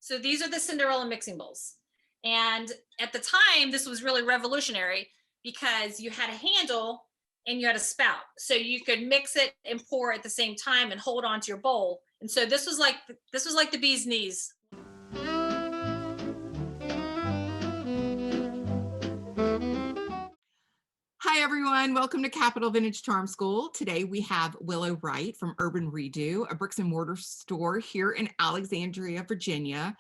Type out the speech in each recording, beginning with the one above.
So these are the Cinderella mixing bowls. And at the time, this was really revolutionary because you had a handle and you had a spout. So you could mix it and pour at the same time and hold on to your bowl. And so this was like the bee's knees. Hi, everyone. Welcome to Capital Vintage Charm School. Today we have Willow Wright from Urban Redeux, a bricks and mortar store here in Alexandria, Virginia,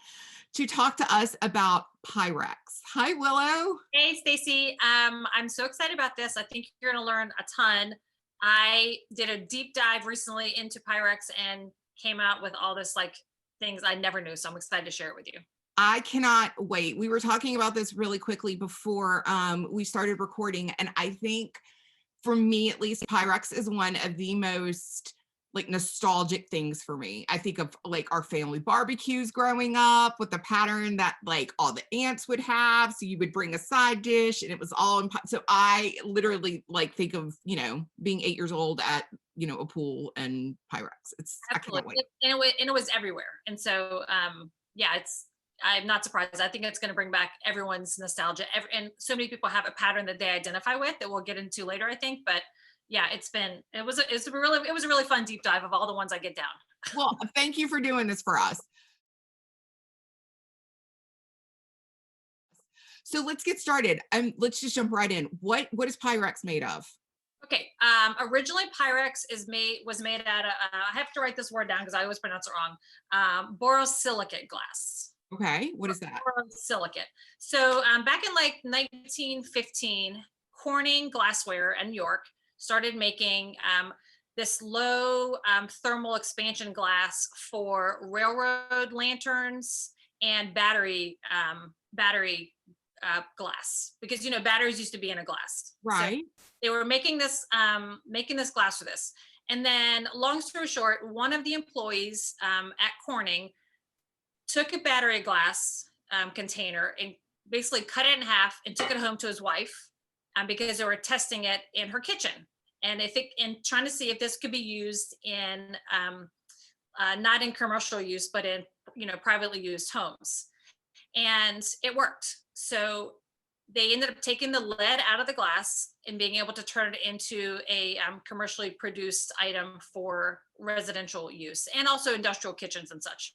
to talk to us about Pyrex. Hi, Willow. Hey, Stacy. I'm so excited about this. I think you're going to learn a ton. I did a deep dive recently into Pyrex and came out with all this like things I never knew. So I'm excited to share it with you. I cannot wait. We were talking about this really quickly before we started recording, and I think for me, at least, Pyrex is one of the most like nostalgic things for me. I think of like our family barbecues growing up with the pattern that like all the aunts would have. So you would bring a side dish and it was all in. So I literally like think of, being 8 years old at, a pool and Pyrex. I cannot Absolutely. wait. And it was everywhere. And so, yeah, I'm not surprised. I think it's going to bring back everyone's nostalgia. And so many people have a pattern that they identify with that we'll get into later, I think. But yeah, it was a really fun deep dive of all the ones I get down. Well, thank you for doing this for us. So let's get started. Let's just jump right in. What is Pyrex made of? Okay. Originally, Pyrex was made out of. I have to write this word down because I always pronounce it wrong. Borosilicate glass. Okay, what is that? Borosilicate. So back in like 1915, Corning Glassware in New York started making this low thermal expansion glass for railroad lanterns and battery glass, because batteries used to be in a glass. Right. So they were making this glass for this. And then, long story short, one of the employees at Corning took a battery glass container and basically cut it in half and took it home to his wife because they were testing it in her kitchen and trying to see if this could be used in not in commercial use, but in privately used homes. And it worked. So they ended up taking the lid out of the glass and being able to turn it into a commercially produced item for residential use and also industrial kitchens and such.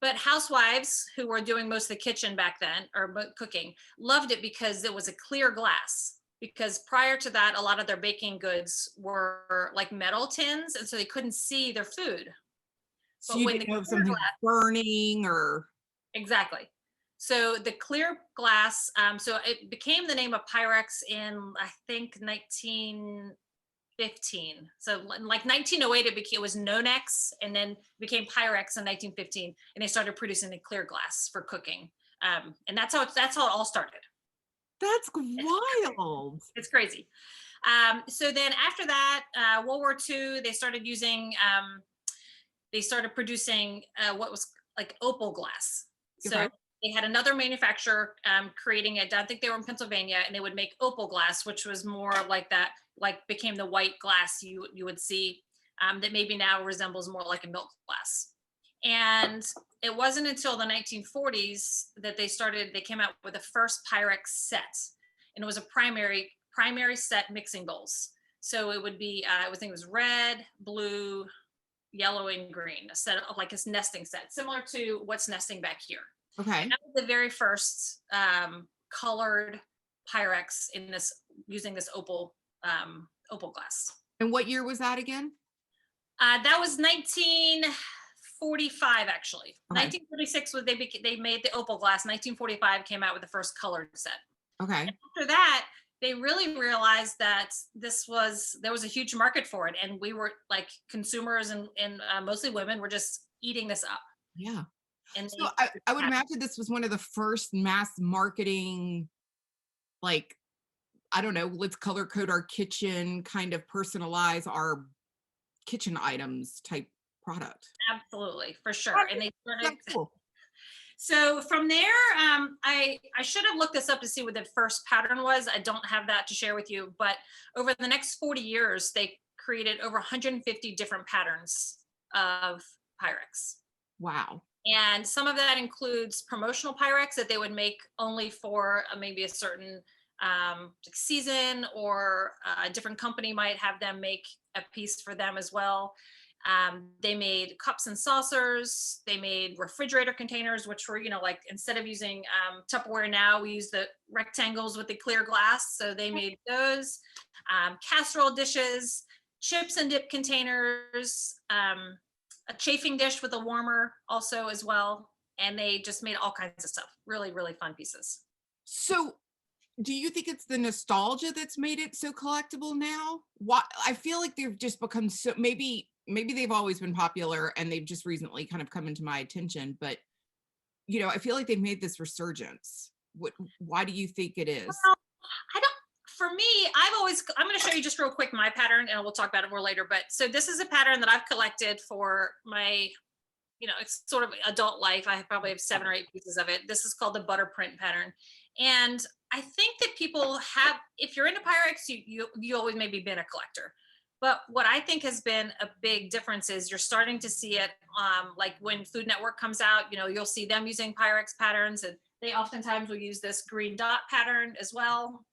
But housewives who were doing most of the kitchen back then, or cooking, loved it because it was a clear glass. Because prior to that, a lot of their baking goods were like metal tins, and so they couldn't see their food. So you didn't know if something was burning or... Exactly. So the clear glass, so it became the name of Pyrex in, I think, 1915. So in like 1908, it was Nonex, and then became Pyrex in 1915, and they started producing the clear glass for cooking. And that's how it all started. That's wild. It's crazy. So then after that, World War II, they started producing what was like opal glass. So Okay. they had another manufacturer creating it. I think they were in Pennsylvania, and they would make opal glass, which was more like that, like became the white glass you would see that maybe now resembles more like a milk glass. And it wasn't until the 1940s that they came out with the first Pyrex set, and it was a primary set mixing bowls. So it would be, I would think it was red, blue, yellow, and green, a set of like a nesting set, similar to what's nesting back here. Okay. And that was the very first colored Pyrex using this opal glass. And what year was that again? That was 1945, actually. Okay. 1946 was they made the opal glass. 1945 came out with the first colored set. Okay. And after that, they really realized that there was a huge market for it, and we were like consumers and mostly women were just eating this up. Yeah. And so I would imagine this was one of the first mass marketing, like, I don't know, let's color code our kitchen, kind of personalize our kitchen items type product. Absolutely, for sure. And they started. That's cool. So from there, I should have looked this up to see what the first pattern was. I don't have that to share with you, but over the next 40 years, they created over 150 different patterns of Pyrex. Wow. And some of that includes promotional Pyrex that they would make only for maybe a certain season, or a different company might have them make a piece for them as well. They made cups and saucers. They made refrigerator containers, which were, like instead of using Tupperware now, we use the rectangles with the clear glass. So they made those. Casserole dishes, chips and dip containers, a chafing dish with a warmer also as well. And they just made all kinds of stuff. Really, really fun pieces. So do you think it's the nostalgia that's made it so collectible now? Why, I feel like they've just become so, maybe they've always been popular and they've just recently kind of come into my attention, but I feel like they've made this resurgence. Why do you think it is? Well, I don't, for me, I'm going to show you just real quick my pattern, and we'll talk about it more later. But so this is a pattern that I've collected for my, it's sort of adult life. I probably have 7 or 8 pieces of it. This is called the butter print pattern. And I think that people have, if you're into Pyrex, you always maybe been a collector. But what I think has been a big difference is you're starting to see it, like when Food Network comes out, you'll see them using Pyrex patterns, and they oftentimes will use this green dot pattern as well.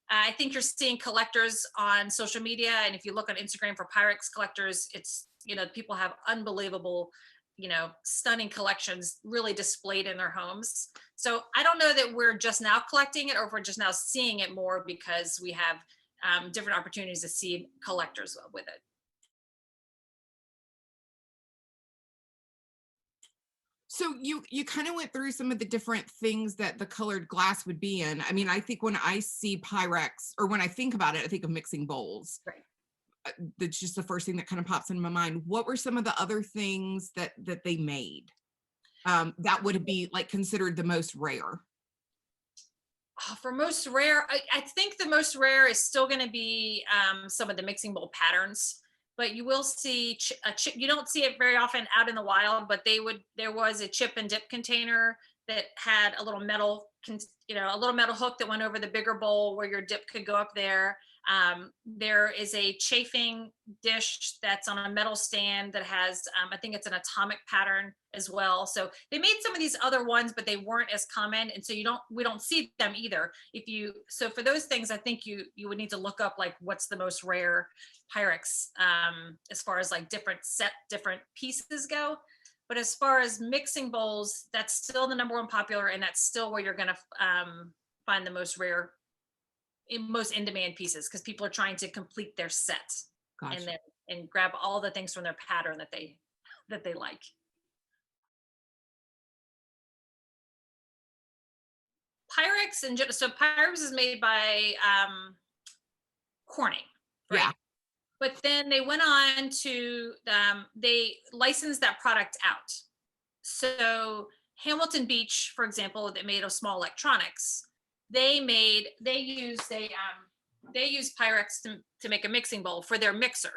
I think you're seeing collectors on social media, and if you look on Instagram for Pyrex collectors, it's, people have unbelievable, stunning collections really displayed in their homes. So I don't know that we're just now collecting it, or if we're just now seeing it more because we have different opportunities to see collectors with it. So you kind of went through some of the different things that the colored glass would be in. I mean, I think when I see Pyrex, or when I think about it, I think of mixing bowls. Right. That's just the first thing that kind of pops into my mind. What were some of the other things that they made that would be like considered the most rare? For most rare, I think the most rare is still going to be some of the mixing bowl patterns. But you will see you don't see it very often out in the wild, but there was a chip and dip container that had a little metal, a little metal hook that went over the bigger bowl where your dip could go up there. There is a chafing dish that's on a metal stand that has, I think it's an atomic pattern as well. So they made some of these other ones, but they weren't as common. And so we don't see them either. So for those things, I think you would need to look up like what's the most rare Pyrex as far as like different pieces go. But as far as mixing bowls, that's still the #1 popular, and that's still where you're going to find the most rare, most in-demand pieces, because people are trying to complete their set. Gotcha. and grab all the things from their pattern that they like. Pyrex, and so Pyrex is made by Corning, right? Yeah. But then they went on to they licensed that product out. So Hamilton Beach, for example, that made a small electronics. They use Pyrex to make a mixing bowl for their mixer.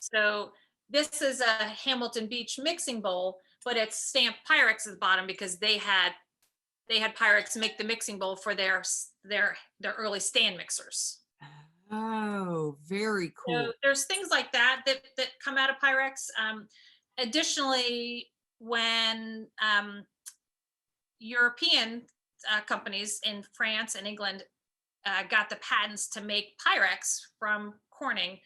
So this is a Hamilton Beach mixing bowl, but it's stamped Pyrex at the bottom because they had Pyrex make the mixing bowl for their early stand mixers. Oh, very cool. So there's things like that come out of Pyrex. Additionally, when European companies in France and England got the patents to make Pyrex from Corning,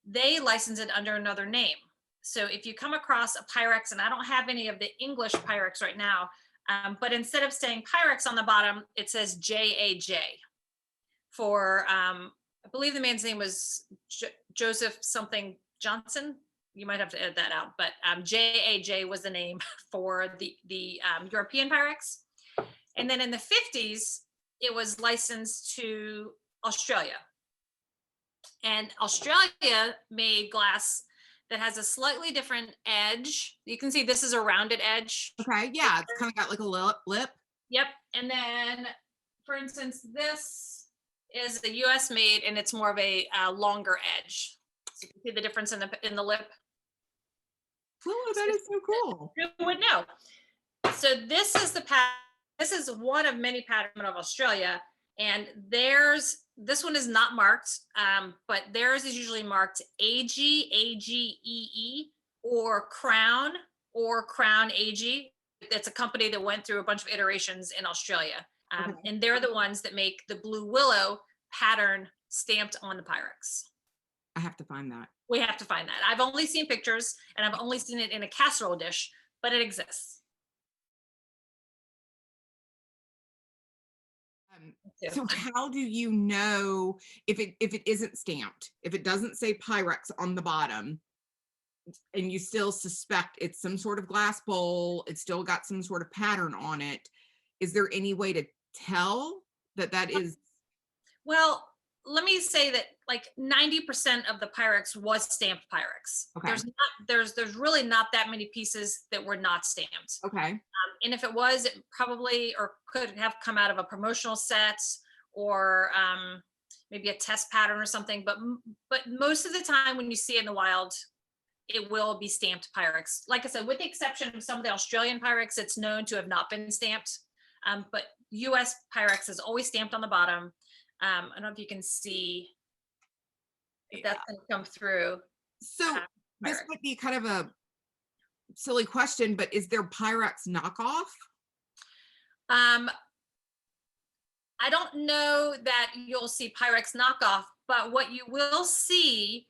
they licensed it under another name. So if you come across a Pyrex, and I don't have any of the English Pyrex right now, but instead of saying Pyrex on the bottom, it says JAJ for, I believe the man's name was Joseph something Johnson. You might have to edit that out, but JAJ was the name for the European Pyrex. And then in the 50s, it was licensed to Australia. And Australia made glass that has a slightly different edge. You can see this is a rounded edge. Okay, yeah, it's kind of got like a lip. Yep. And then, for instance, this is the US made, and it's more of a longer edge. So you can see the difference in the lip. Oh, that is so cool. Who would know? So this is the pattern. This is one of many patterns of Australia, and this one is not marked, but theirs is usually marked AG, AGEE, or Crown AG. it's a company that went through a bunch of iterations in Australia. Okay. And they're the ones that make the blue willow pattern stamped on the Pyrex. I have to find that. We have to find that. I've only seen pictures and I've only seen it in a casserole dish, but it exists. So how do you know if it isn't stamped, if it doesn't say Pyrex on the bottom, and you still suspect it's some sort of glass bowl, it's still got some sort of pattern on it? Is there any way to tell that is? Well, let me say that like 90% of the Pyrex was stamped Pyrex. Okay. There's really not that many pieces that were not stamped. Okay. And if it was, it probably or could have come out of a promotional set or maybe a test pattern or something. But most of the time when you see it in the wild, it will be stamped Pyrex. Like I said, with the exception of some of the Australian Pyrex, it's known to have not been stamped. But US Pyrex is always stamped on the bottom. I don't know if you can see if that's going to come through. So this might be kind of a silly question, but is there Pyrex knockoff? I don't know that you'll see Pyrex knockoff, but what you will see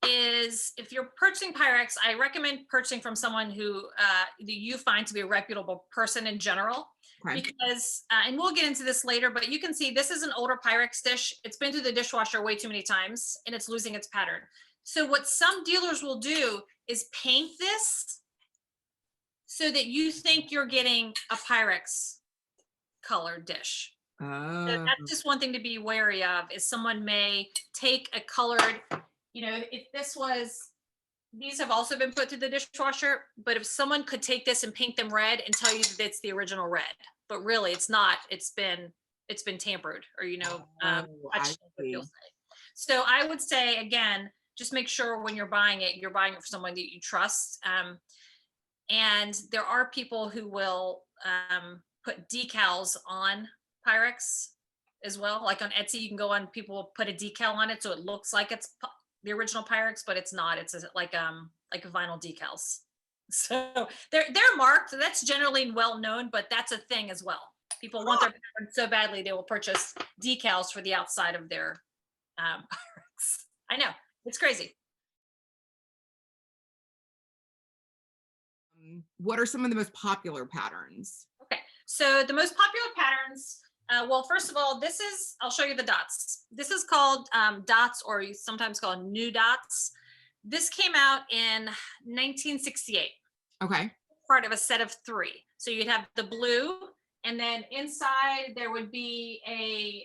is if you're purchasing Pyrex, I recommend purchasing from someone who you find to be a reputable person in general. Okay. Because, and we'll get into this later, but you can see this is an older Pyrex dish. It's been through the dishwasher way too many times and it's losing its pattern. So what some dealers will do is paint this so that you think you're getting a Pyrex colored dish. So that's just one thing to be wary of, is someone may take a colored, if this was, these have also been put through the dishwasher, but if someone could take this and paint them red and tell you that it's the original red, but really it's not, it's been tampered or, touched, you'll say. So I would say, again, just make sure when you're buying it for someone that you trust. And there are people who will put decals on Pyrex as well. Like on Etsy, you can go on, people will put a decal on it so it looks like it's the original Pyrex, but it's not. It's like vinyl decals. So they're marked. That's generally well known, but that's a thing as well. People want their pattern so badly they will purchase decals for the outside of their Pyrex. I know, it's crazy. What are some of the most popular patterns? Okay, so the most popular patterns, well, first of all, I'll show you the dots. This is called dots, or you sometimes call new dots. This came out in 1968. Okay. Part of a set of 3. So you'd have the blue, and then inside there would be a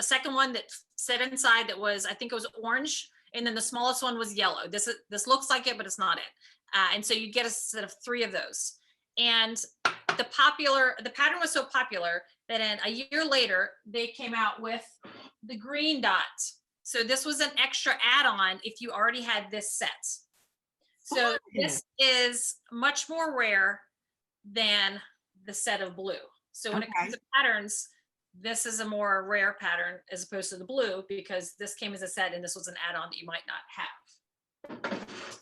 second one that set inside that was, I think it was orange, and then the smallest one was yellow. This looks like it, but it's not it. And so you get a set of 3 of those. And the pattern was so popular that a year later, they came out with the green dot. So this was an extra add-on if you already had this set. So this is much more rare than the set of blue. So when it comes to patterns, this is a more rare pattern as opposed to the blue, because this came as a set and this was an add-on that you might not have.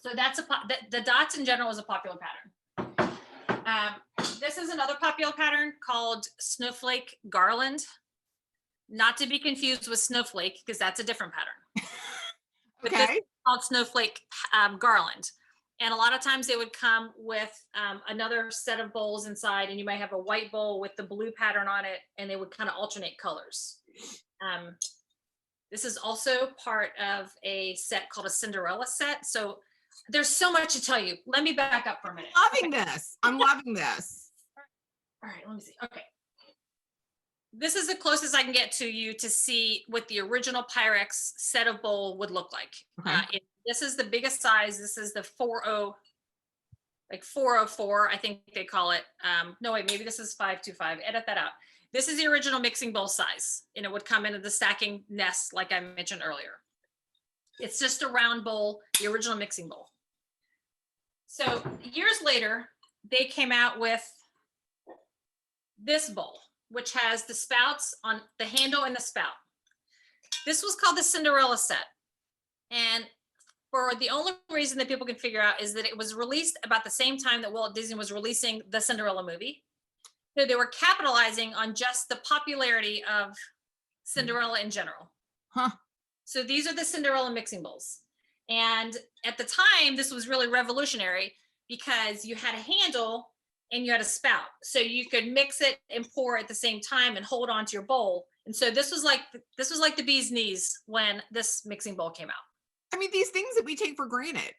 So that's the dots in general is a popular pattern. This is another popular pattern called Snowflake Garland. Not to be confused with Snowflake, because that's a different pattern. But this is called Snowflake Garland. And a lot of times they would come with another set of bowls inside, and you might have a white bowl with the blue pattern on it, and they would kind of alternate colors. This is also part of a set called a Cinderella set. So there's so much to tell you. Let me back up for a minute. I'm loving this. All right, let me see. Okay. This is the closest I can get to you to see what the original Pyrex set of bowl would look like. Okay. This is the biggest size. This is the 404, I think they call it. No, wait, maybe this is 525. Edit that out. This is the original mixing bowl size, and it would come into the stacking nest like I mentioned earlier. It's just a round bowl, the original mixing bowl. So years later, they came out with this bowl, which has the spouts on the handle and the spout. This was called the Cinderella set. And for the only reason that people can figure out is that it was released about the same time that Walt Disney was releasing the Cinderella movie. So they were capitalizing on just the popularity of Cinderella in general. Huh. So these are the Cinderella mixing bowls. And at the time, this was really revolutionary because you had a handle and you had a spout. So you could mix it and pour at the same time and hold on to your bowl. And so this was like the bee's knees when this mixing bowl came out. I mean, these things that we take for granted.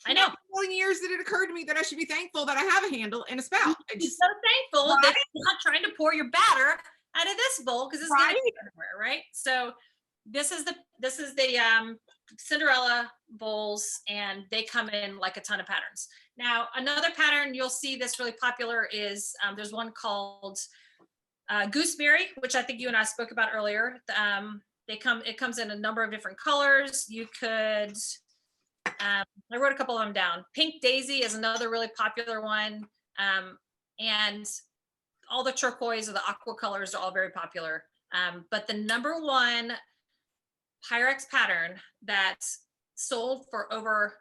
I know. Not in a million years did it occur to me that I should be thankful that I have a handle and a spout. I Be just, so thankful Right? that you're not trying to pour your batter out of this bowl because it's Right? going everywhere, right? So this is the Cinderella bowls, and they come in like a ton of patterns. Now, another pattern you'll see that's really popular is there's one called Gooseberry, which I think you and I spoke about earlier. It comes in a number of different colors. You could, I wrote a couple of them down. Pink Daisy is another really popular one. And all the turquoise or the aqua colors are all very popular. But the number one Pyrex pattern that sold for over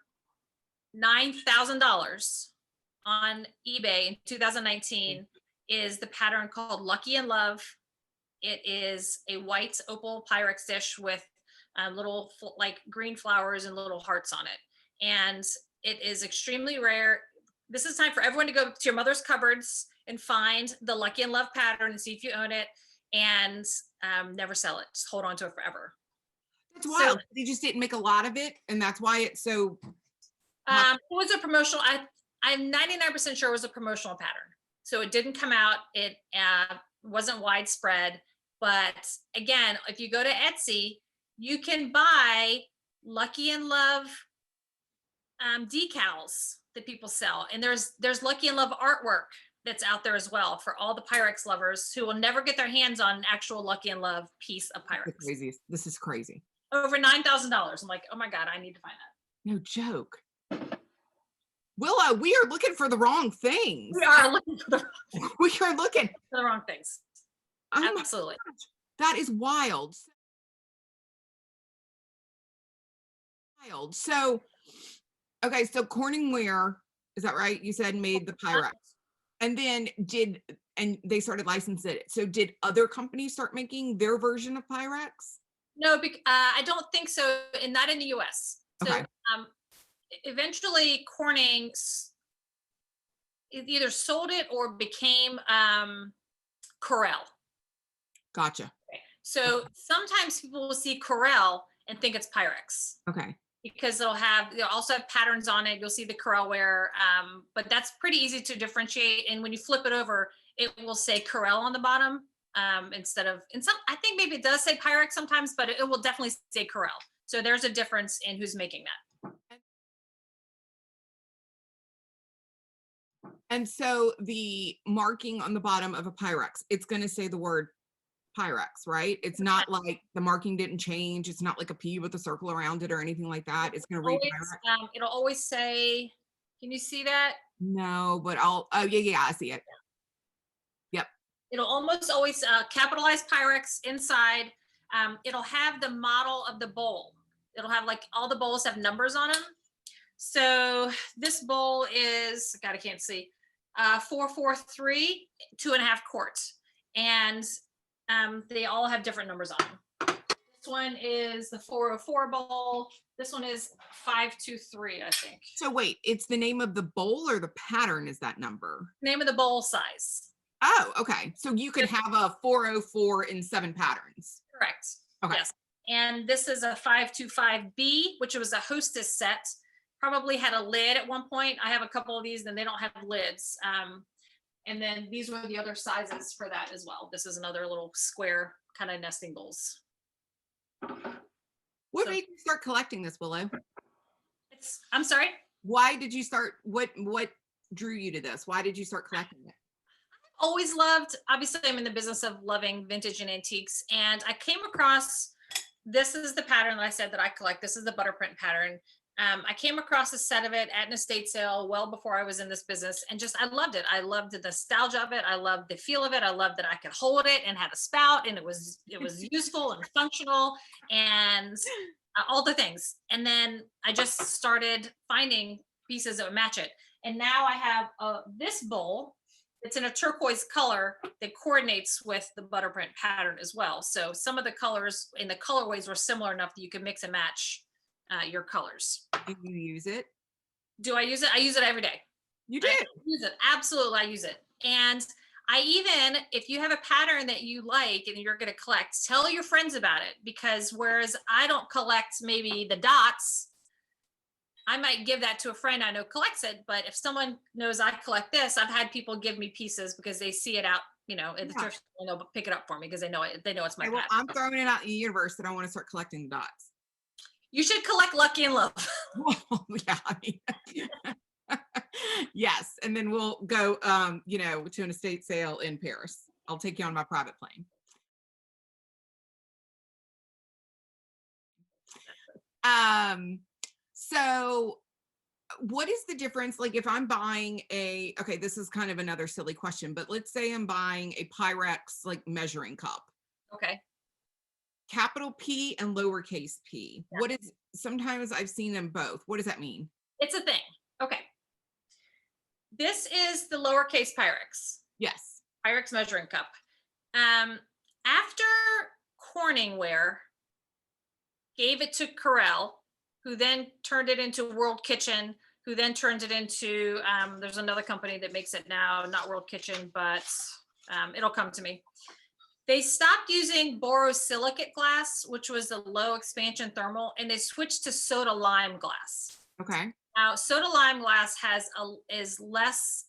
$9,000 on eBay in 2019 is the pattern called Lucky in Love. It is a white opal Pyrex dish with little like green flowers and little hearts on it. And it is extremely rare. This is time for everyone to go to your mother's cupboards and find the Lucky in Love pattern and see if you own it, and never sell it. Just hold on to it forever. That's wild. They just didn't make a lot of it, and that's why it's so. It was a promotional. I'm 99% sure it was a promotional pattern. So it didn't come out. It wasn't widespread. But again, if you go to Etsy, you can buy Lucky in Love decals that people sell, and there's Lucky in Love artwork that's out there as well for all the Pyrex lovers who will never get their hands on an actual Lucky in Love piece of Pyrex. Crazy. This is crazy. Over $9,000. I'm like, oh my God, I need to find that. No joke. Willow, we are looking for the wrong things. We are looking for We are looking the wrong things. Oh my Absolutely. gosh, that is wild. Wild. So, okay, so Corningware, is that right? You said made the Pyrex, and then and they started licensing it. So did other companies start making their version of Pyrex? No, I don't think so, and not in the US. So Okay. Eventually Corning either sold it or became Corel. Gotcha. So sometimes people will see Corel and think it's Pyrex Okay. because they'll also have patterns on it. You'll see the Corelware, but that's pretty easy to differentiate. And when you flip it over, it will say Corel on the bottom instead of, I think maybe it does say Pyrex sometimes, but it will definitely say Corel. So there's a difference in who's making that. And so the marking on the bottom of a Pyrex, it's going to say the word Pyrex, right? It's not like the marking didn't change. It's not like a P with a circle around it or anything like that. It's going to read Pyrex. It'll always say, can you see that? No, but oh yeah, I see it. Yep. It'll almost always capitalize Pyrex inside. It'll have the model of the bowl. It'll have like all the bowls have numbers on them. So this bowl is, God, I can't see, 443, 2.5 quarts. And they all have different numbers on them. This one is the 404 bowl. This one is 523, I think. So wait, it's the name of the bowl or the pattern is that number? Name of the bowl size. Oh, okay. So you could have a 404 in 7 patterns. Correct. Okay. Yes. And this is a 525B, which was a hostess set. Probably had a lid at one point. I have a couple of these, and they don't have lids. And then these were the other sizes for that as well. This is another little square kind of nesting bowls. What made you start collecting this, Willow? I'm sorry? Why did you start, what drew you to this? Why did you start collecting it? Always loved, obviously I'm in the business of loving vintage and antiques, and I came across, this is the pattern that I said that I collect. This is the butter print pattern. I came across a set of it at an estate sale well before I was in this business, and just, I loved it. I loved the nostalgia of it. I loved the feel of it. I loved that I could hold it and had a spout, and it was useful and functional. And all the things. And then I just started finding pieces that would match it. And now I have this bowl. It's in a turquoise color that coordinates with the butter print pattern as well. So some of the colors in the colorways were similar enough that you can mix and match your colors. Do you use it? Do I use it? I use it every day. You do? I use it. Absolutely, I use it. And I even, if you have a pattern that you like and you're going to collect, tell your friends about it, because whereas I don't collect maybe the dots, I might give that to a friend I know collects it. But if someone knows I collect this, I've had people give me pieces because they see it out, in the thrift store, and they'll pick it up for me because they know it. They know it's my Okay, well, pattern. I'm throwing it out in the universe that I want to start collecting the dots. You should collect Lucky and Love. Well, yeah, I mean, yes, and then we'll go, to an estate sale in Paris. I'll take you on my private plane. So what is the difference? Like if I'm buying okay, this is kind of another silly question, but let's say I'm buying a Pyrex like measuring cup. Okay. Capital P and lowercase p. Yeah. What is, sometimes I've seen them both. What does that mean? It's a thing. Okay. This is the lowercase Pyrex. Yes. Pyrex measuring cup. After Corningware gave it to Corel, who then turned it into World Kitchen, who then turned it into, there's another company that makes it now, not World Kitchen, but it'll come to me. They stopped using borosilicate glass, which was the low expansion thermal, and they switched to soda lime glass. Okay. Now, soda lime glass has less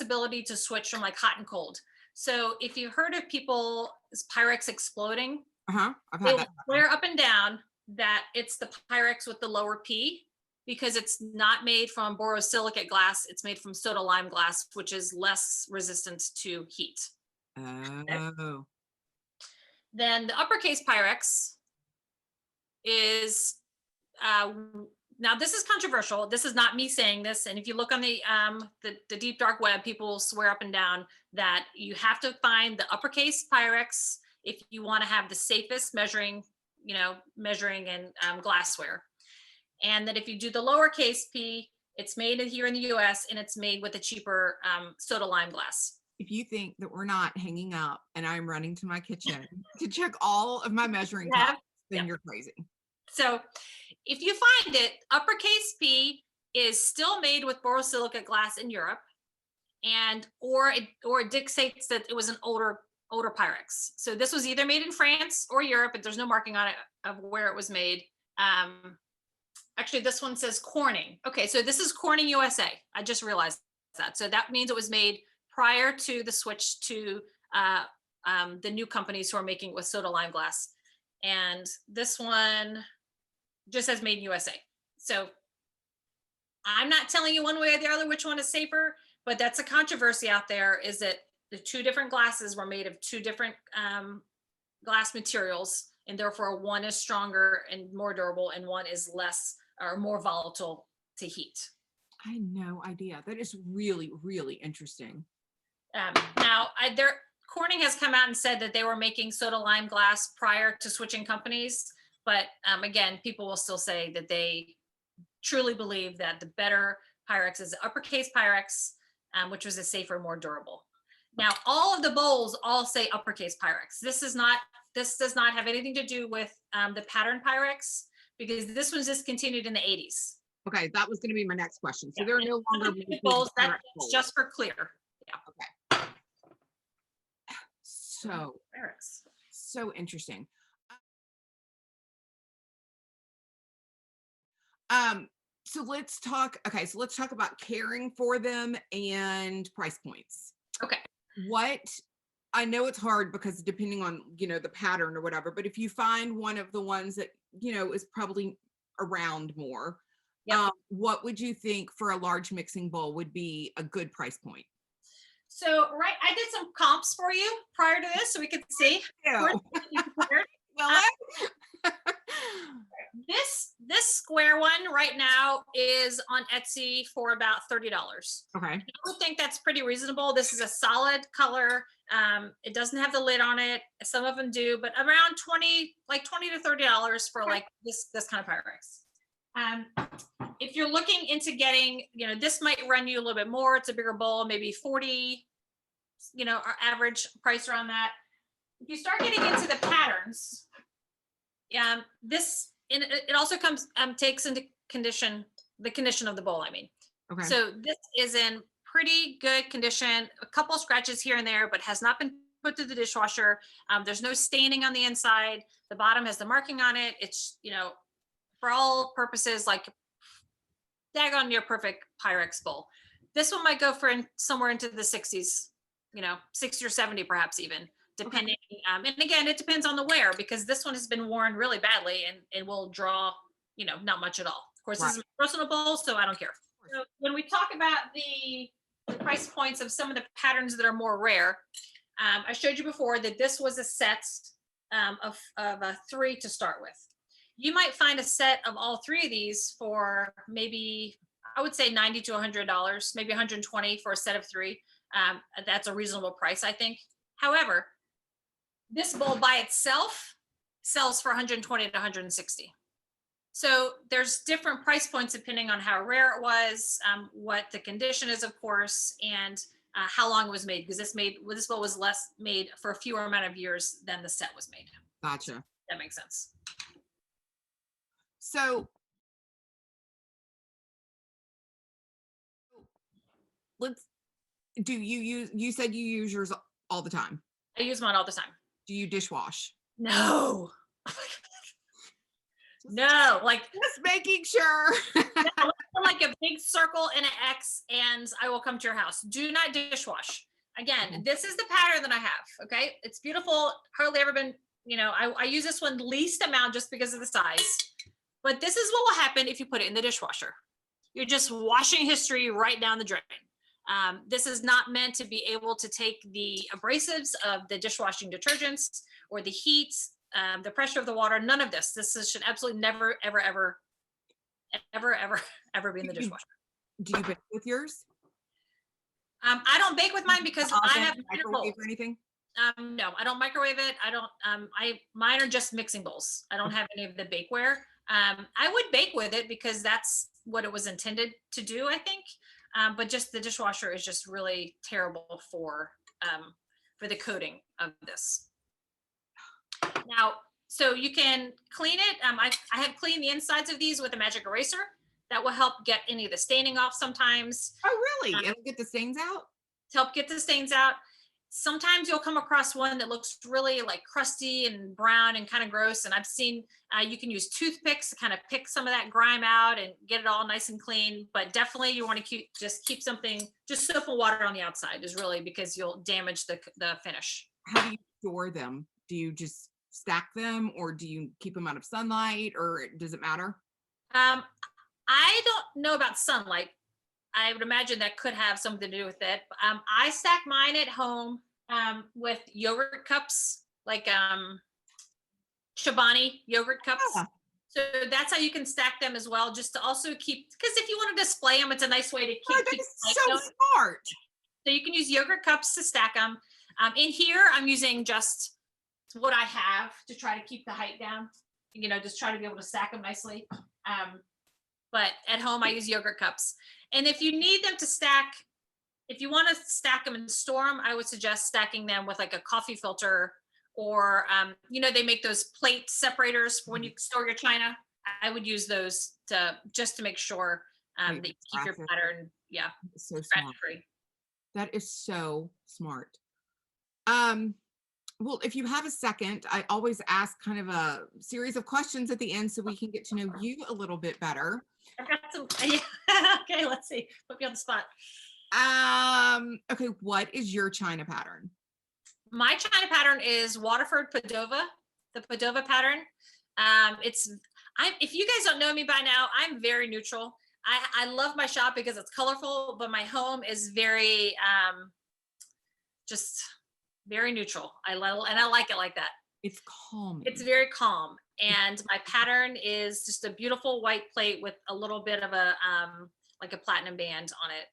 ability to switch from like hot and cold. So if you heard of people's Pyrex exploding, I've they had will swear up and down that it's the Pyrex with the lower P, because it's not made from borosilicate glass. It's made from soda lime glass, which is less resistant to heat. Oh. Then the uppercase Pyrex is, now this is controversial. This is not me saying this. And if you look on the deep dark web, people will swear up and down that you have to find the uppercase Pyrex if you want to have the safest measuring and glassware. And that if you do the lowercase p, it's made here in the US and it's made with a cheaper soda lime glass. If you think that we're not hanging up and I'm running to my kitchen to check all of my measuring cups, then you're crazy. So if you find it, uppercase P is still made with borosilicate glass in Europe, and or it dictates that it was an older Pyrex. So this was either made in France or Europe, but there's no marking on it of where it was made. Actually, this one says Corning. Okay, so this is Corning USA. I just realized that. So that means it was made prior to the switch to the new companies who are making it with soda lime glass. And this one just says made in USA. So I'm not telling you one way or the other which one is safer, but that's a controversy out there, is that the two different glasses were made of two different glass materials, and therefore one is stronger and more durable and one is less or more volatile to heat. I had no idea. That is really, really interesting. Now, Corning has come out and said that they were making soda lime glass prior to switching companies. But again, people will still say that they truly believe that the better Pyrex is the uppercase Pyrex, which was a safer, more durable. Now, all of the bowls all say uppercase Pyrex. This does not have anything to do with the pattern Pyrex, because this was discontinued in the 80s. Okay, that was going to be my next question. So they're no longer bowls. That's just for clear. Yeah. Okay. So interesting. So let's talk about caring for them and price points. Okay. I know it's hard because depending on, the pattern or whatever, but if you find one of the ones that, is probably around more, what would you think for a large mixing bowl would be a good price point? So, I did some comps for you prior to this so we could see. Well, This square one right now is on Etsy for about $30. Okay. I would think that's pretty reasonable. This is a solid color. It doesn't have the lid on it. Some of them do, but around 20 to $30 for like this kind of Pyrex. If you're looking into getting, this might run you a little bit more. It's a bigger bowl, maybe 40, our average price around that. If you start getting into the patterns, it also takes into the condition of the bowl, I mean. Okay. So this is in pretty good condition, a couple scratches here and there, but has not been put through the dishwasher. There's no staining on the inside. The bottom has the marking on it. It's, for all purposes, like daggone near perfect Pyrex bowl. This one might go for somewhere into the 60s, 60 or 70 perhaps even, depending. Okay. And again, it depends on the wear, because this one has been worn really badly and it will draw, not much at all. Of course, This is a personal bowl, so I don't care. So when we talk about the price points of some of the patterns that are more rare, I showed you before that this was a set of 3 to start with. You might find a set of all 3 of these for maybe, I would say $90 to $100, maybe $120 for a set of 3. That's a reasonable price, I think. However, this bowl by itself sells for $120 to $160. So there's different price points depending on how rare it was, what the condition is, of course, and how long it was made. Because this bowl was made for a fewer amount of years than the set was made. Gotcha. That makes sense. So you said you use yours all the time. I use mine all the time. Do you dishwash? No. No, like just making sure. like a big circle and an X, and I will come to your house. Do not dishwash. Again, this is the pattern that I have. Okay, it's beautiful. Hardly ever been, I use this one least amount just because of the size. But this is what will happen if you put it in the dishwasher. You're just washing history right down the drain. This is not meant to be able to take the abrasives of the dishwashing detergents or the heat, the pressure of the water. None of this. Should absolutely never, ever, ever, ever, ever, ever be in the dishwasher. Do you bake with yours? I don't bake with mine because I have microwave or anything. No, I don't microwave it. I don't. Mine are just mixing bowls. I don't have any of the bakeware. I would bake with it because that's what it was intended to do, I think. But just the dishwasher is just really terrible for the coating of this. Now, so you can clean it. I have cleaned the insides of these with a magic eraser. That will help get any of the staining off sometimes. Oh, really? It'll get the stains out? To help get the stains out. Sometimes you'll come across one that looks really like crusty and brown and kind of gross. And I've seen you can use toothpicks to kind of pick some of that grime out and get it all nice and clean. But definitely you want to keep something, just soap and water on the outside is really, because you'll damage the finish. How do you store them? Do you just stack them, or do you keep them out of sunlight, or does it matter? I don't know about sunlight. I would imagine that could have something to do with it. I stack mine at home with yogurt cups, like Chobani yogurt cups. Yeah. So that's how you can stack them as well, just to also keep, because if you want to display them, it's a nice way to keep so smart. So you can use yogurt cups to stack them. In here, I'm using just what I have to try to keep the height down, just try to be able to stack them nicely. But at home, I use yogurt cups. And if you need them to stack, if you want to stack them and store them, I would suggest stacking them with like a coffee filter, or, they make those plate separators for when you store your china. I would use those just to make sure that you keep your pattern, so scratch smart. free. That is so smart. Well, if you have a second, I always ask kind of a series of questions at the end so we can get to know you a little bit better. I've got some, okay, let's see. Put me on the spot. Okay, what is your china pattern? My china pattern is Waterford Padova, the Padova pattern. If you guys don't know me by now, I'm very neutral. I love my shop because it's colorful, but my home is very, just very neutral. I like it like that. It's calm. It's very calm. And my pattern is just a beautiful white plate with a little bit of a like a platinum band on it,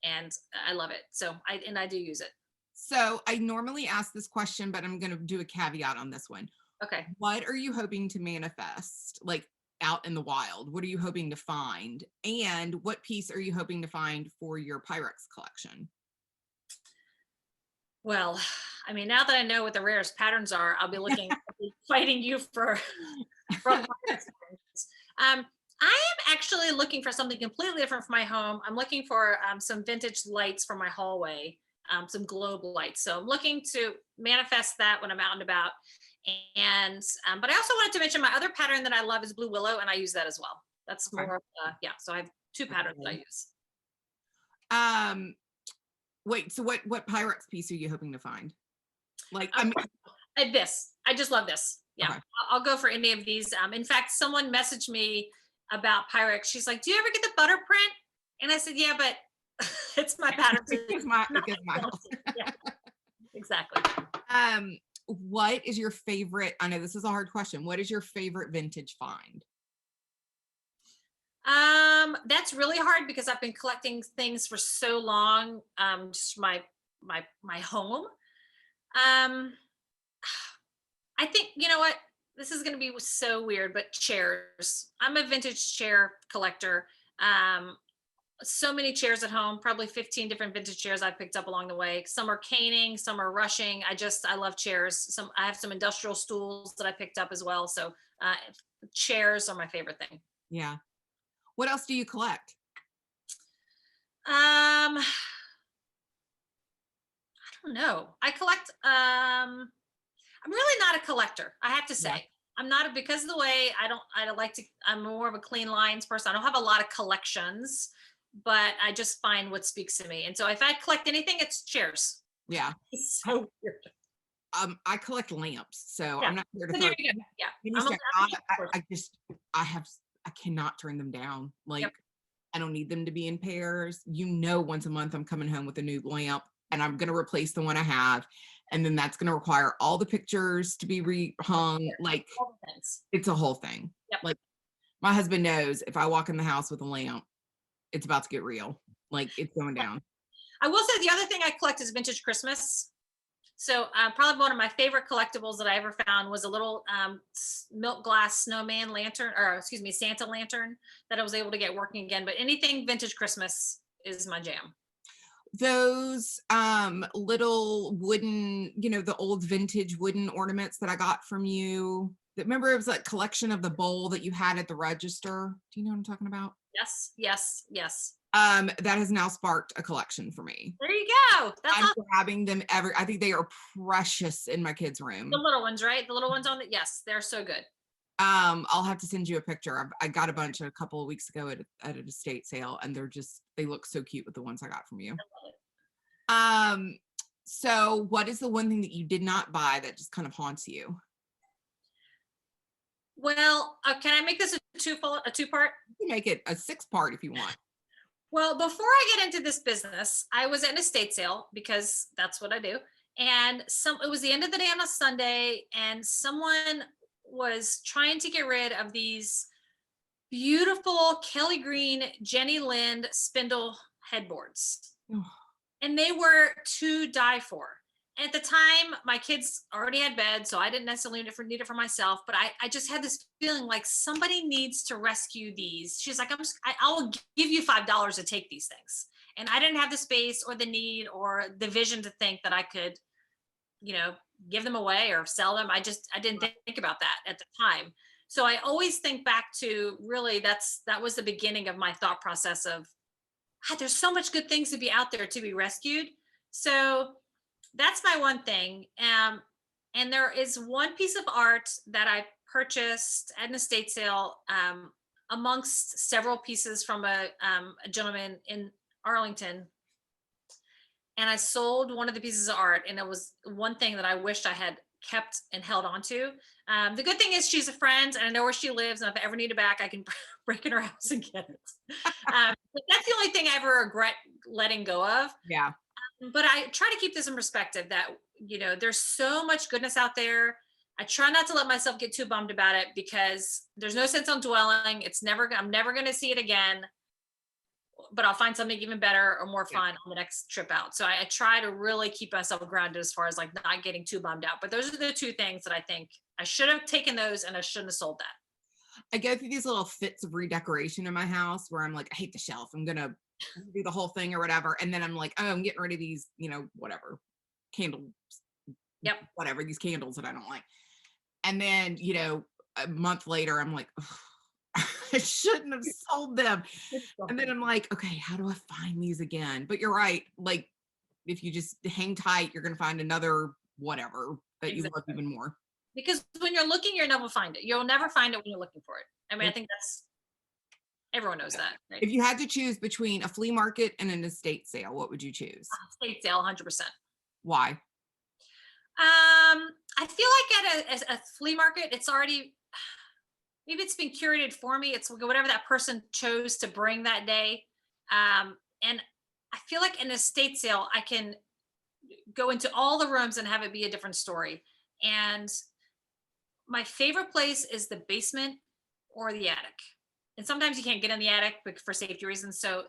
and I love it. So I do use it. So I normally ask this question, but I'm going to do a caveat on this one. Okay. What are you hoping to manifest, like out in the wild? What are you hoping to find? And what piece are you hoping to find for your Pyrex collection? Well, I mean, now that I know what the rarest patterns are, I'll be fighting you for I am actually looking for something completely different for my home. I'm looking for some vintage lights for my hallway, some globe lights. So I'm looking to manifest that when I'm out and about. And but I also wanted to mention my other pattern that I love is Blue Willow, and I use that as well. That's Okay. more, yeah. So I have two patterns that I use. Wait, so what Pyrex piece are you hoping to find? Like, This, I just love this. Yeah, okay. I'll go for any of these. In fact, someone messaged me about Pyrex. She's like, "Do you ever get the butter print?" And I said, "Yeah, but it's my pattern too." It's my house. Yeah, exactly. What is your favorite? I know this is a hard question. What is your favorite vintage find? That's really hard because I've been collecting things for so long. Just my home. Um, I think, you know what? This is going to be so weird, but chairs. I'm a vintage chair collector. So many chairs at home, probably 15 different vintage chairs I picked up along the way. Some are caning, some are rushing. I love chairs. I have some industrial stools that I picked up as well. So chairs are my favorite thing. Yeah. What else do you collect? I don't know. I collect, I'm really not a collector, I have to say. Yeah. I'm not because of the way I like to, I'm more of a clean lines person. I don't have a lot of collections, but I just find what speaks to me. And so if I collect anything, it's chairs. Yeah. It's so weird. I collect lamps, so Yeah. I'm not here to So throw. there you go. Yeah. I cannot turn them down. Like, Yep. I don't need them to be in pairs. Once a month I'm coming home with a new lamp, and I'm going to replace the one I have, and then that's going to require all the pictures to be rehung. Like, All the things. it's a whole thing. Yep. Like, my husband knows if I walk in the house with a lamp, it's about to get real. Like, it's going down. I will say the other thing I collect is vintage Christmas. So probably one of my favorite collectibles that I ever found was a little milk glass snowman lantern, or excuse me, Santa lantern that I was able to get working again. But anything vintage Christmas is my jam. Those little wooden, the old vintage wooden ornaments that I got from you. Remember, it was like collection of the bowl that you had at the register. Do you know what I'm talking about? Yes, yes, yes. That has now sparked a collection for me. There you go. That's I'm awesome. grabbing them I think they are precious in my kids' room. The little ones, right? The little ones on the, yes, they're so good. I'll have to send you a picture. I got a bunch a couple of weeks ago at an estate sale, and they look so cute with the ones I got from you. So what is the one thing that you did not buy that just kind of haunts you? Well, can I make this a two-part? You can make it a 6-part if you want. Well, before I get into this business, I was at an estate sale because that's what I do. And it was the end of the day on a Sunday, and someone was trying to get rid of these beautiful Kelly Green Jenny Lind spindle headboards. And they were to die for. And at the time, my kids already had beds, so I didn't necessarily need it for myself, but I just had this feeling like somebody needs to rescue these. She's like, I'll give you $5 to take these things. And I didn't have the space or the need or the vision to think that I could, give them away or sell them. I didn't think about that at the time. So I always think back to really that was the beginning of my thought process of, there's so much good things to be out there to be rescued. So that's my one thing. And there is one piece of art that I purchased at an estate sale amongst several pieces from a gentleman in Arlington. And I sold one of the pieces of art, and it was one thing that I wished I had kept and held on to. The good thing is she's a friend, and I know where she lives, and if I ever need it back, I can break in her house and get it. But that's the only thing I ever regret letting go of. Yeah. But I try to keep this in perspective that, there's so much goodness out there. I try not to let myself get too bummed about it because there's no sense on dwelling. I'm never going to see it again, but I'll find something even better or more Yeah. fun on the next trip out. So I try to really keep myself grounded as far as like not getting too bummed out. But those are the two things that I think I should have taken those and I shouldn't have sold that. I go through these little fits of redecoration in my house where I'm like, I hate the shelf. I'm gonna do the whole thing or whatever. And then I'm like, oh, I'm getting rid of these, whatever candles, Yep. whatever, these candles that I don't like. And then, a month later, I'm like, "Ugh, I shouldn't have sold them. And then I'm like, okay, how do I find these again? But you're right. Like, if you just hang tight, you're going to find another whatever that you love Exactly. even more. Because when you're looking, you'll never find it. You'll never find it when you're looking for it. I mean, I Like, think everyone knows that, right? if you had to choose between a flea market and an estate sale, what would you choose? Estate sale, 100%. Why? I feel like at a flea market, it's already maybe it's been curated for me. It's whatever that person chose to bring that day. And I feel like in a estate sale, I can go into all the rooms and have it be a different story. And my favorite place is the basement or the attic. And sometimes you can't get in the attic for safety reasons. So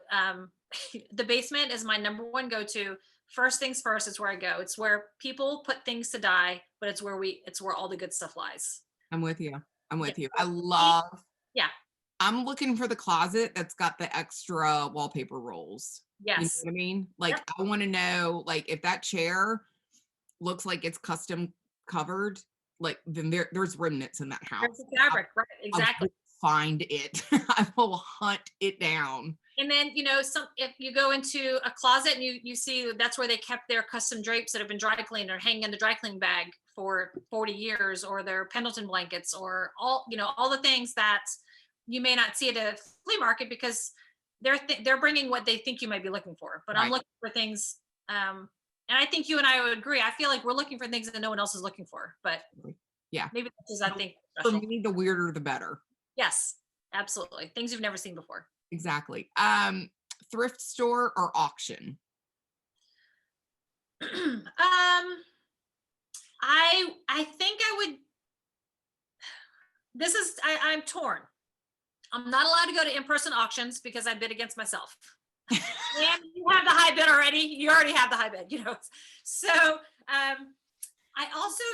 the basement is my number one go-to. First things first, it's where I go. It's where people put things to die, but it's where all the good stuff lies. I'm with you. I'm Yeah. with you. Yeah. I'm looking for the closet that's got the extra wallpaper rolls. You know Yes. what I mean? Like, Yep. I want to know, like, if that chair looks like it's custom covered, like, then there's remnants in that house. There's the fabric, right? I Exactly. will find it. I will hunt it down. And then, if you go into a closet and you see that's where they kept their custom drapes that have been dry cleaned or hanging in the dry cleaning bag for 40 years, or their Pendleton blankets, or all the things that you may not see at a flea market because they're bringing what they think you might be looking for. But I'm Right. looking for things, and I think you and I would agree. I feel like we're looking for things that no one else is looking for, but Yeah. maybe that's just, I think, For special. me, the weirder, the better. Yes, absolutely. Things you've never seen before. Exactly. Thrift store or auction? I think I would. I'm torn. I'm not allowed to go to in-person auctions because I bid against myself. And you have the high bid already. You already have the high bid. So I also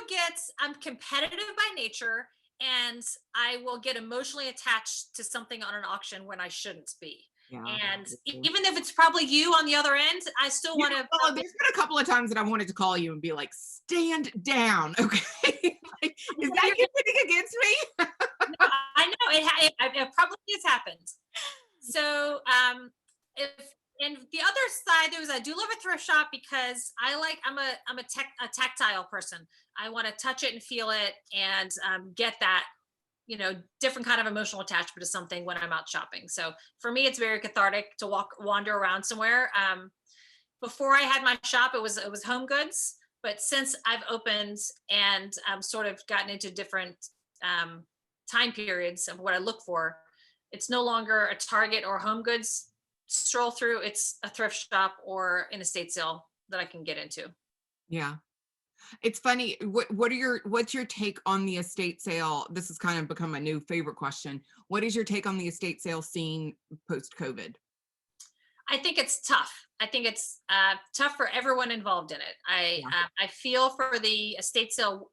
I'm competitive by nature, and I will get emotionally attached to something on an auction when I shouldn't be. Yeah. And even if it's probably you on the other end, I still want to. Well, there's been a couple of times that I wanted to call you and be like, stand down. Okay. Like, is that you bidding against me? I know it probably has happened. So if and the other side is I do love a thrift shop because I'm a tactile person. I want to touch it and feel it and get that different kind of emotional attachment to something when I'm out shopping. So for me, it's very cathartic to wander around somewhere. Before I had my shop, it was home goods, but since I've opened and sort of gotten into different time periods of what I look for, it's no longer a Target or home goods stroll through. It's a thrift shop or an estate sale that I can get into. Yeah. It's funny. What's your take on the estate sale? This has kind of become my new favorite question. What is your take on the estate sale scene post-COVID? I think it's tough. I think it's tough for everyone involved in it. Yeah. I feel for the estate sale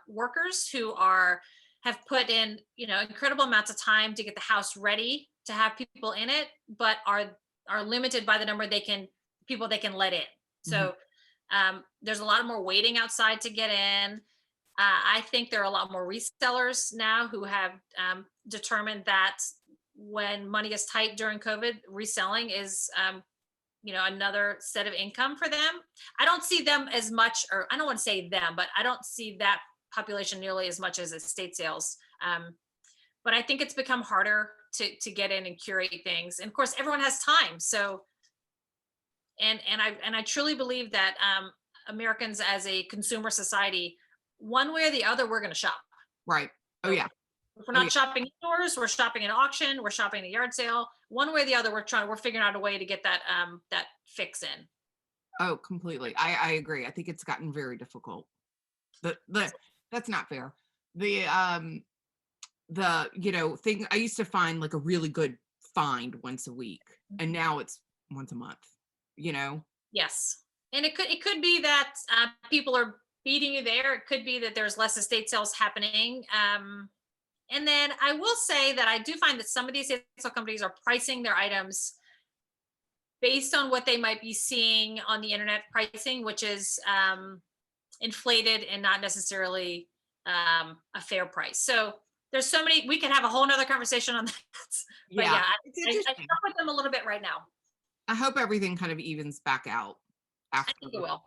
workers who have put in incredible amounts of time to get the house ready to have people in it, but are limited by the number people they can let in. So there's a lot more waiting outside to get in. I think there are a lot more resellers now who have determined that when money is tight during COVID, reselling is another set of income for them. I don't see them as much, or I don't want to say them, but I don't see that population nearly as much as estate sales. But I think it's become harder to get in and curate things. And of course, everyone has time. So, and I truly believe that Americans as a consumer society, one way or the other, we're going to shop. Right. Oh yeah. If we're not shopping indoors, we're shopping at auction, we're shopping at a yard sale. One way or the other, we're figuring out a way to get that fix in. Oh, completely. I agree. I think it's gotten very difficult. That's not fair. thing I used to find like a really good find once a week, and now it's once a month, you know? Yes. And it could be that people are beating you there. It could be that there's less estate sales happening. And then I will say that I do find that some of these estate sale companies are pricing their items based on what they might be seeing on the internet pricing, which is inflated and not necessarily a fair price. So there's so many, we could have a whole nother conversation on that. But Yeah, yeah, it's I interesting. stuck with them a little bit right now. I hope everything kind of evens back out I after think it will.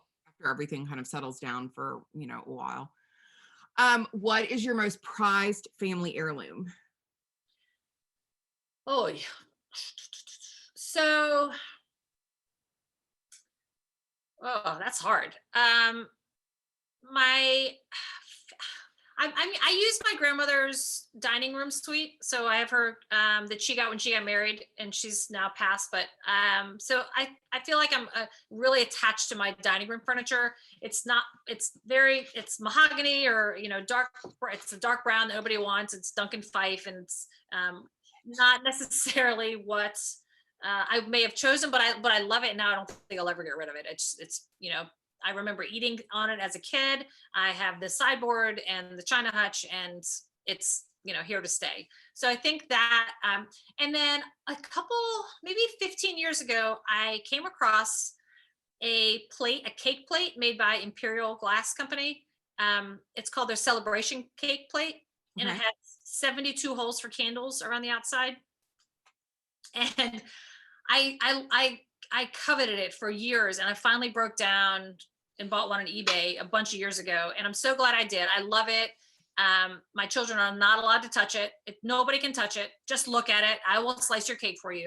everything kind of settles down for, a while. What is your most prized family heirloom? Oh, yeah. So, oh, that's hard. My I mean, I use my grandmother's dining room suite. So I have her that she got when she got married, and she's now passed. But so I feel like I'm really attached to my dining room furniture. It's not. It's mahogany, or dark. It's a dark brown that nobody wants. It's Duncan Fife, and it's not necessarily what I may have chosen, but I love it now. I don't think I'll ever get rid of it. It's I remember eating on it as a kid. I have the sideboard and the china hutch, and it's here to stay. So I think that, and then a couple, maybe 15 years ago, I came across a cake plate made by Imperial Glass Company. It's called their Celebration Cake Plate, and it Okay. has 72 holes for candles around the outside. And I coveted it for years, and I finally broke down and bought one on eBay a bunch of years ago, and I'm so glad I did. I love it. My children are not allowed to touch it. Nobody can touch it. Just look at it. I will slice your cake for you.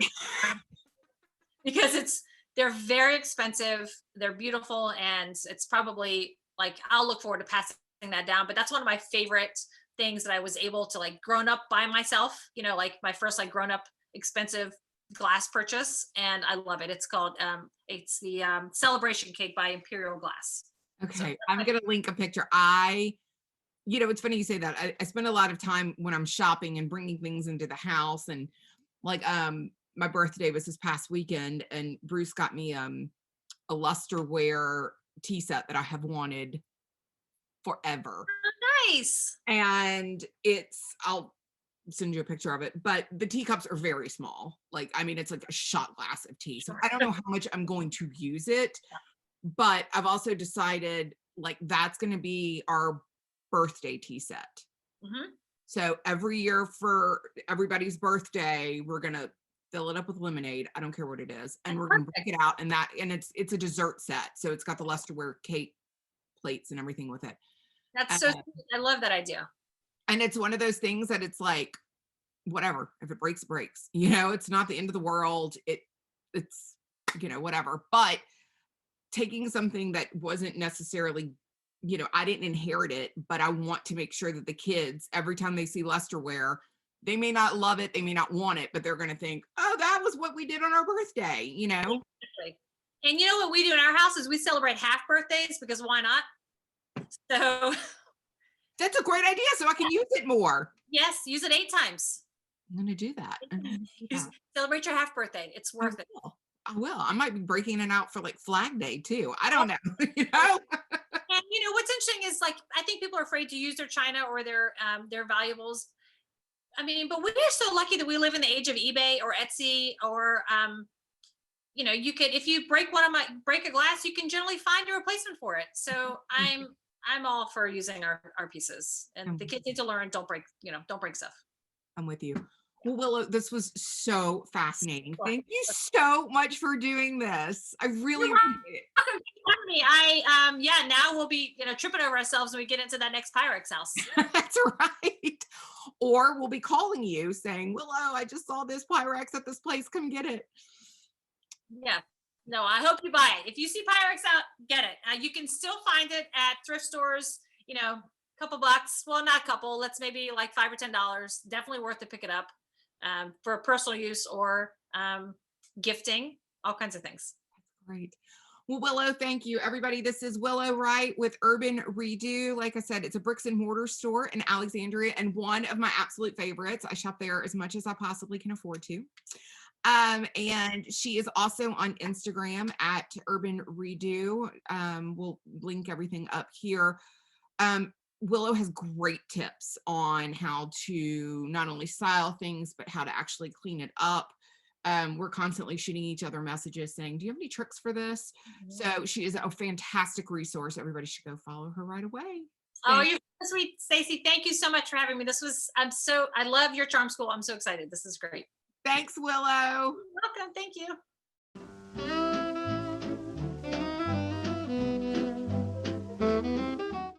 Because they're very expensive. They're beautiful, and it's probably like I'll look forward to passing that down. But that's one of my favorite things that I was able to like grown up by myself. Like my first like grown up expensive glass purchase, and I love it. It's the Celebration Cake by Imperial Glass. So Okay, I'm gonna link a picture. It's funny you say that. I spend a lot of time when I'm shopping and bringing things into the house, and like my birthday was this past weekend, and Bruce got me a lusterware tea set that I have wanted forever, nice. and I'll send you a picture of it, but the teacups are very small. Like, I mean, it's like a shot glass of tea, so I don't know how much I'm going to use it, but I've also decided like that's going to be our birthday tea set. Mm-hmm. So every year for everybody's birthday, we're going to fill it up with lemonade. I don't care what it is. And we're going to break it out, and it's a dessert set. So it's got the lusterware cake plates and everything with it. That's so sweet. I love that idea. And it's one of those things that it's like, whatever, if it breaks, it breaks, it's not the end of the world. It's whatever. But taking something that wasn't necessarily, I didn't inherit it, but I want to make sure that the kids, every time they see lusterware, they may not love it, they may not want it, but they're going to think, oh, that was what we did on our birthday. Exactly. And you know what we do in our house is we celebrate half birthdays, because why not? So that's a great idea. So I can use it more. yes, use it 8 times. I'm going to do that. Celebrate your half birthday. It's worth it. I will. I might be breaking it out for like Flag Day too. I don't know. And what's interesting is like I think people are afraid to use their china or their valuables. I mean, but we are so lucky that we live in the age of eBay or Etsy, or you could, if you break a glass, you can generally find a replacement for it. So I'm all for using our pieces, and the kids need to learn, don't break stuff. I'm with you. Well, Willow, this was so fascinating. Thank you so much for doing this. I really appreciate it. Now we'll be tripping over ourselves when we get into that next Pyrex house. That's right. Or we'll be calling you saying, Willow, I just saw this Pyrex at this place. Come get it. Yeah. No, I hope you buy it. If you see Pyrex out, get it. You can still find it at thrift stores, couple bucks. Well, not a couple. Let's maybe like $5 or $10. Definitely worth to pick it up for personal use or gifting, all kinds of things. That's great. Well, Willow, thank you. Everybody, this is Willow Wright with Urban Redeux. Like I said, it's a bricks and mortar store in Alexandria and one of my absolute favorites. I shop there as much as I possibly can afford to. And she is also on Instagram at Urban Redeux. We'll link everything up here. Willow has great tips on how to not only style things, but how to actually clean it up. We're constantly shooting each other messages saying, do you have any tricks for this? So she is a fantastic resource. Everybody should go follow her right away. Oh, you're so sweet, Stacy. Thank you so much for having me. I love your charm school. I'm so excited. This is great. Thanks, Willow. You're welcome. Thank you.